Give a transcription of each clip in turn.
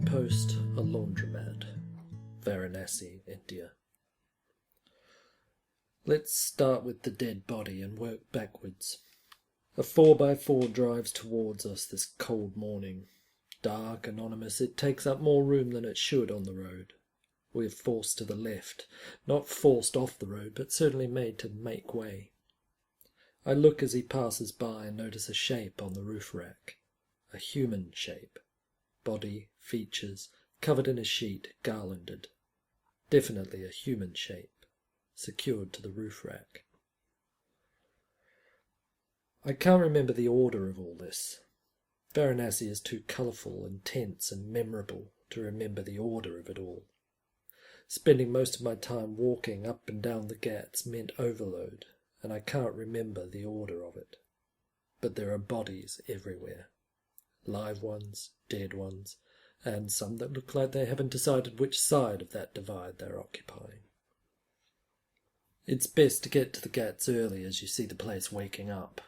Signpost, a laundromat, Varanasi, India. Let's start with the dead body and work backwards. A 4x4 drives towards us this cold morning. Dark, anonymous, it takes up more room than it should on the road. We are forced to the left, not forced off the road, but certainly made to make way. I look as he passes by and notice a shape on the roof rack. A human shape. Body, features, covered in a sheet, garlanded. Definitely a human shape, secured to the roof rack. I can't remember the order of all this. Varanasi is too colourful, intense and memorable to remember the order of it all. Spending most of my time walking up and down the Ghats meant overload, and I can't remember the order of it. But there are bodies everywhere. Live ones, dead ones, and some that look like they haven't decided which side of that divide they're occupying. It's best to get to the Ghats early as you see the place waking up.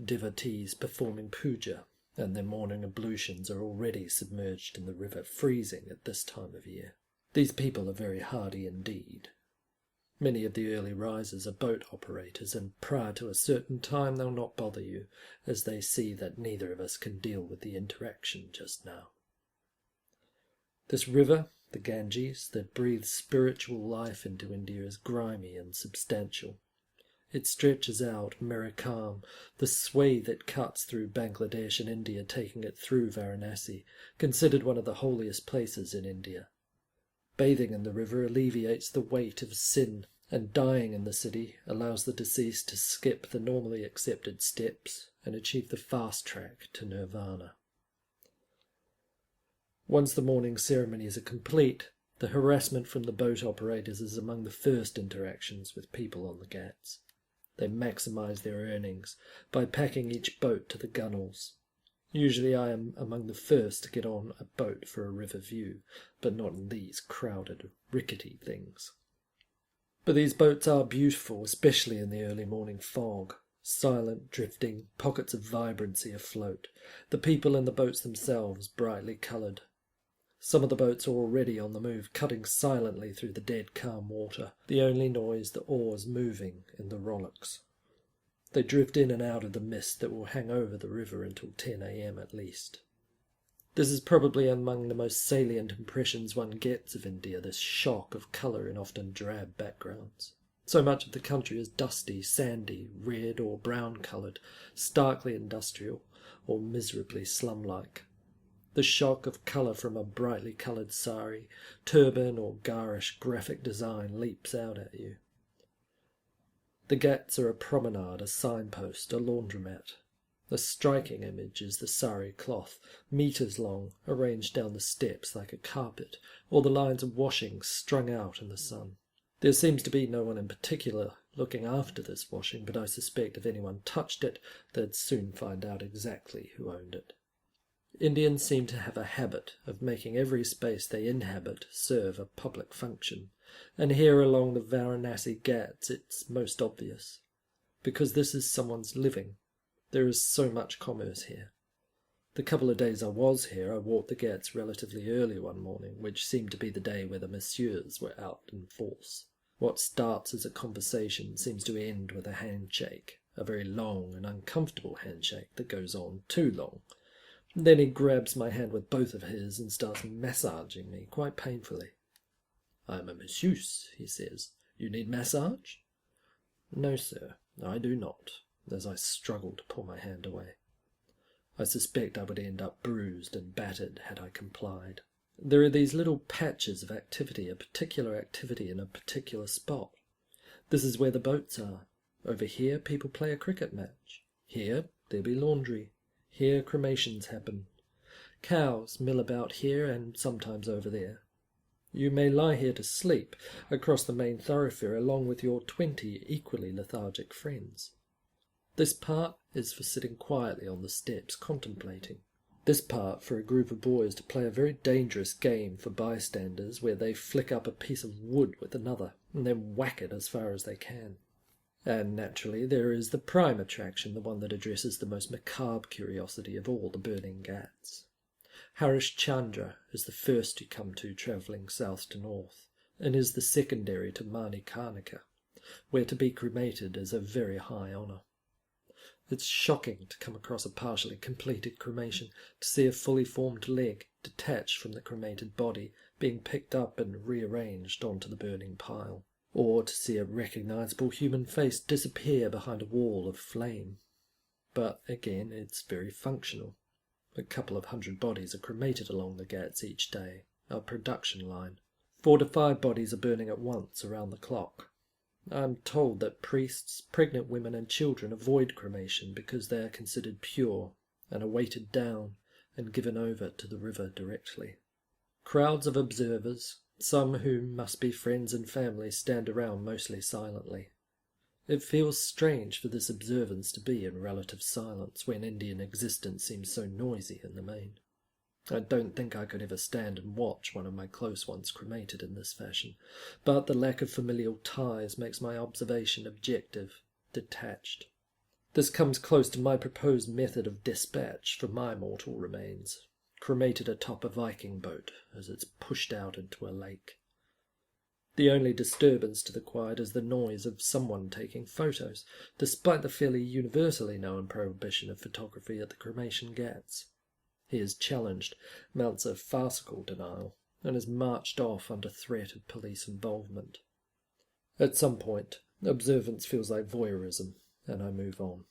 Devotees performing puja and their morning ablutions are already submerged in the river, freezing at this time of year. These people are very hardy indeed. Many of the early risers are boat operators, and prior to a certain time they'll not bother you, as they see that neither of us can deal with the interaction just now. This river, the Ganges, that breathes spiritual life into India is grimy and substantial. It stretches out, mirror calm, the sway that cuts through Bangladesh and India, taking it through Varanasi, considered one of the holiest places in India. Bathing in the river alleviates the weight of sin, and dying in the city allows the deceased to skip the normally accepted steps and achieve the fast track to nirvana. Once the morning ceremonies are complete, the harassment from the boat operators is among the first interactions with people on the Ghats. They maximise their earnings by packing each boat to the gunwales. Usually I am among the first to get on a boat for a river view, but not in these crowded, rickety things. But these boats are beautiful, especially in the early morning fog. Silent, drifting, pockets of vibrancy afloat. The people in the boats themselves brightly coloured. Some of the boats are already on the move, cutting silently through the dead calm water, the only noise the oars moving in the rowlocks. They drift in and out of the mist that will hang over the river until 10 a.m. at least. This is probably among the most salient impressions one gets of India, this shock of colour in often drab backgrounds. So much of the country is dusty, sandy, red or brown-coloured, starkly industrial, or miserably slum-like. The shock of colour from a brightly coloured sari, turban or garish graphic design leaps out at you. The Ghats are a promenade, a signpost, a laundromat. The striking image is the sari cloth, metres long, arranged down the steps like a carpet, or the lines of washing strung out in the sun. There seems to be no one in particular looking after this washing, but I suspect if anyone touched it, they'd soon find out exactly who owned it. Indians seem to have a habit of making every space they inhabit serve a public function, and here along the Varanasi Ghats it's most obvious, because this is someone's living. There is so much commerce here. The couple of days I was here, I walked the Ghats relatively early one morning, which seemed to be the day where the messieurs were out in force. What starts as a conversation seems to end with a handshake, a very long and uncomfortable handshake that goes on too long. Then he grabs my hand with both of his and starts massaging me quite painfully. "I am a masseuse," he says. "You need massage?" "No, sir, I do not," as I struggle to pull my hand away. I suspect I would end up bruised and battered had I complied. There are these little patches of activity, a particular activity in a particular spot. This is where the boats are. Over here people play a cricket match. Here there'll be laundry. Here cremations happen. Cows mill about here and sometimes over there. You may lie here to sleep across the main thoroughfare along with your 20 equally lethargic friends. This part is for sitting quietly on the steps contemplating. This part for a group of boys to play a very dangerous game for bystanders where they flick up a piece of wood with another and then whack it as far as they can. And naturally there is the prime attraction, the one that addresses the most macabre curiosity of all the burning Ghats. Harish Chandra is the first you come to travelling south to north, and is the secondary to Manikarnika, where to be cremated is a very high honour. It's shocking to come across a partially completed cremation, to see a fully formed leg detached from the cremated body being picked up and rearranged onto the burning pile, or to see a recognisable human face disappear behind a wall of flame. But again, it's very functional. A couple of hundred bodies are cremated along the Ghats each day, our production line. 4 to 5 bodies are burning at once around the clock. I'm told that priests, pregnant women and children avoid cremation because they are considered pure and are weighted down and given over to the river directly. Crowds of observers, some who must be friends and family, stand around mostly silently. It feels strange for this observance to be in relative silence when Indian existence seems so noisy in the main. I don't think I could ever stand and watch one of my close ones cremated in this fashion, but the lack of familial ties makes my observation objective, detached. This comes close to my proposed method of dispatch for my mortal remains, cremated atop a Viking boat as it's pushed out into a lake. The only disturbance to the quiet is the noise of someone taking photos, despite the fairly universally known prohibition of photography at the cremation Ghats. He is challenged, mounts a farcical denial, and is marched off under threat of police involvement. At some point, observance feels like voyeurism, and I move on.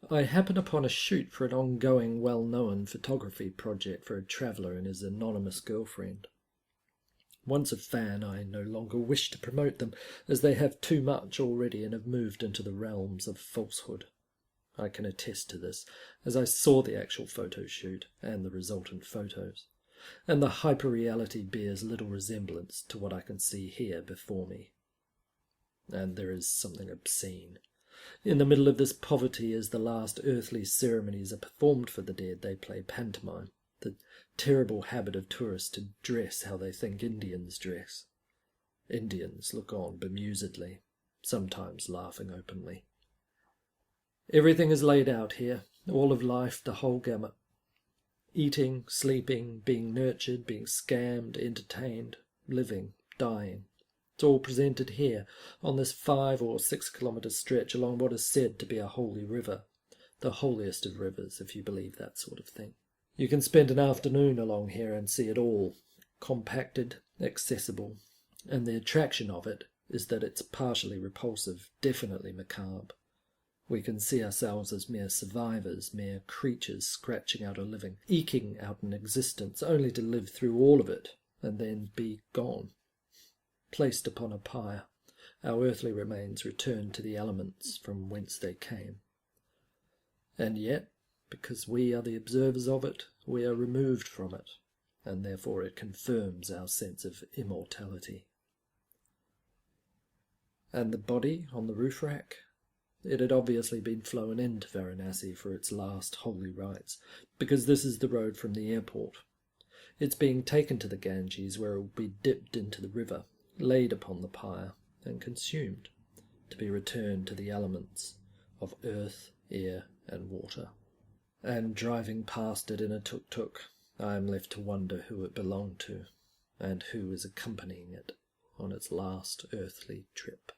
I happen upon a shoot for an ongoing, well-known photography project for a traveller and his anonymous girlfriend. Once a fan, I no longer wish to promote them, as they have too much already and have moved into the realms of falsehood. I can attest to this, as I saw the actual photo shoot and the resultant photos, and the hyperreality bears little resemblance to what I can see here before me. And there is something obscene. In the middle of this poverty, as the last earthly ceremonies are performed for the dead, they play pantomime, the terrible habit of tourists to dress how they think Indians dress. Indians look on bemusedly, sometimes laughing openly. Everything is laid out here, all of life, the whole gamut. Eating, sleeping, being nurtured, being scammed, entertained, living, dying. It's all presented here, on this 5 or 6 kilometre stretch along what is said to be a holy river, the holiest of rivers, if you believe that sort of thing. You can spend an afternoon along here and see it all, compacted, accessible, and the attraction of it is that it's partially repulsive, definitely macabre. We can see ourselves as mere survivors, mere creatures scratching out a living, eking out an existence, only to live through all of it and then be gone. Placed upon a pyre, our earthly remains return to the elements from whence they came. And yet, because we are the observers of it, we are removed from it, and therefore it confirms our sense of immortality. And the body on the roof rack? It had obviously been flown into Varanasi for its last holy rites, because this is the road from the airport. It's being taken to the Ganges, where it will be dipped into the river, laid upon the pyre, and consumed, to be returned to the elements of earth, air, and water. And driving past it in a tuk-tuk, I am left to wonder who it belonged to, and who is accompanying it on its last earthly trip.